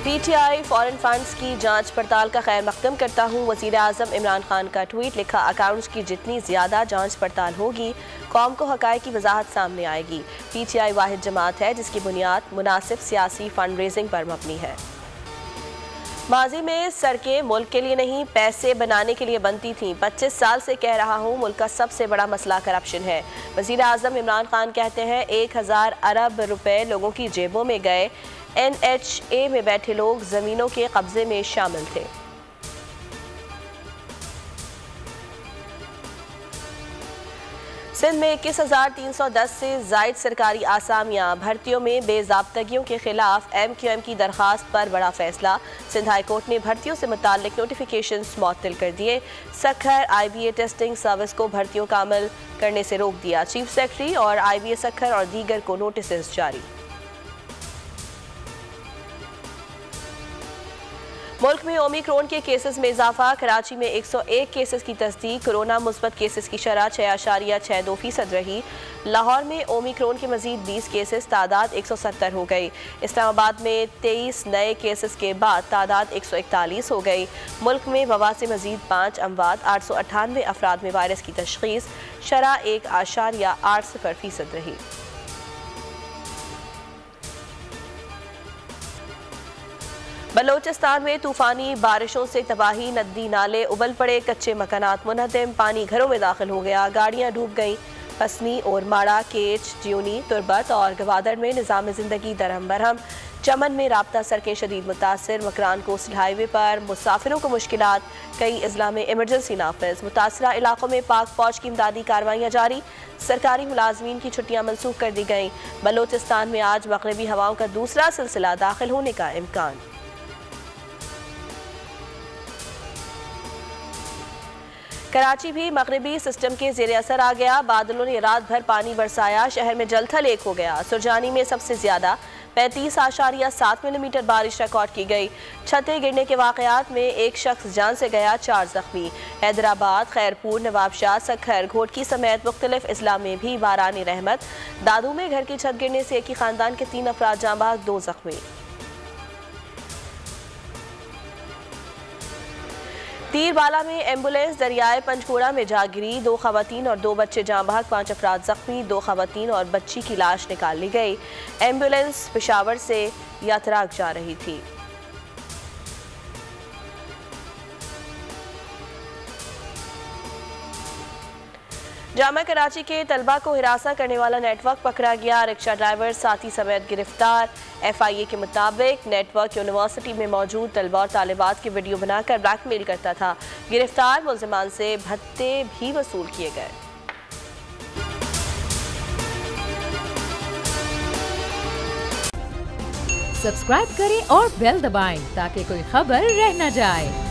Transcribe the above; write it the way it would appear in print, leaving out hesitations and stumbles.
PTI foreign funds की जांच पड़ताल का खैर मकदम करता हूँ। वज़ीर आज़म इमरान खान का ट्वीट। लिखा, अकाउंट्स की जितनी ज़्यादा जांच पड़ताल होगी कौम को हक़ाइक़ की वजाहत सामने आएगी। PTI वाहिद जमात है जिसकी बुनियाद मुनासिब सियासी फंड रेजिंग पर मबनी है। माजी में सड़कें मुल्क के लिए नहीं पैसे बनाने के लिए बनती थीं। 25 साल से कह रहा हूँ मुल्क का सबसे बड़ा मसला करप्शन है। वज़ीर आज़म इमरान खान कहते हैं 1000 अरब रुपए लोगों की जेबों में गए। NHA में बैठे लोग जमीनों के कब्जे में शामिल थे। सिंध में 21,310 से जायद सरकारी आसामियां। भर्तियों में बेज़ाब्तगियों के खिलाफ MQM की दरखास्त पर बड़ा फैसला। सिंध हाई कोर्ट ने भर्तियों से मुताल्लिक नोटिफिकेशन मुअत्तल कर दिए। सक्खर IBA टेस्टिंग सर्विस को भर्तियों का अमल करने से रोक दिया। चीफ सेक्रेटरी और IBA सक्खर और दीगर को नोटिस जारी। मुल्क में ओमिक्रॉन के केसेस में इजाफा। कराची में 101 केसेस की तस्दीक। कोरोना मुस्बत केसेस की शरह 6.62% रही। लाहौर में ओमिक्रॉन के मजीद 20 केसेस, तादाद 170 हो गई। इस्लामाबाद में 23 नए केसेस के बाद तादाद 141 हो गई। मुल्क में वबा से मजीद 5 अमवात। 898 अफराद में वायरस की तशखीस। शरह 1.80% रही। बलोचिस्तान में तूफानी बारिशों से तबाही। नदी नाले उबल पड़े, कच्चे मकानात मुनहदम। पानी घरों में दाखिल हो गया। गाड़ियां डूब गईं। हसनी और माड़ा, केच, ज्यूनी, तुरबत और गवादर में निज़ाम ज़िंदगी दरहम बरहम। चमन में राब्ता सड़कें शदीद मुतासर। मकरान कोस्टल हाईवे पर मुसाफिरों को मुश्किलात। कई अजला में इमरजेंसी नाफिज। मुतासरा इलाकों में पाक फौज की इमदादी कार्रवाइयाँ जारी। सरकारी मुलाजमीन की छुट्टियाँ मनसूख कर दी गईं। बलोचिस्तान में आज मगरबी हवाओं का दूसरा सिलसिला दाखिल होने का इम्कान। कराची भी मगरबी सिस्टम के जेर असर आ गया। बादलों ने रात भर पानी बरसाया। शहर में जलथल एक हो गया। सुरजानी में सबसे ज्यादा 35.7 मिलीमीटर बारिश रिकॉर्ड की गई। छतें गिरने के वाकयात में एक शख्स जान से गया, 4 जख्मी। हैदराबाद, खैरपुर, नवाबशाह, सक्खर, घोटकी समेत मुख्तलिफ अजला में भी बारानी रहमत। दादू में घर की छत गिरने से एक ही खानदान के 3 अफराद जाँ बहक, 2 जख्मी। तीरबाला में एम्बुलेंस दरियाए पंचकूड़ा में जा गिरी। 2 खवातीन और 2 बच्चे जाँ बहक, 5 अफराद जख्मी। 2 खवातीन और बच्ची की लाश निकाल ली गई। एम्बुलेंस पेशावर से यात्राक जा रही थी। जामा कराची के तलबा को हिरासा करने वाला नेटवर्क पकड़ा गया। रिक्शा ड्राइवर साथी समेत गिरफ्तार। FIA के मुताबिक नेटवर्क यूनिवर्सिटी में मौजूद तलबा और तालिबात की वीडियो बनाकर ब्लैकमेल करता था। गिरफ्तार मुल्जिमान से भत्ते भी वसूल किए गए। सब्सक्राइब करें और बेल दबाएं ताकि कोई खबर रह न जाए।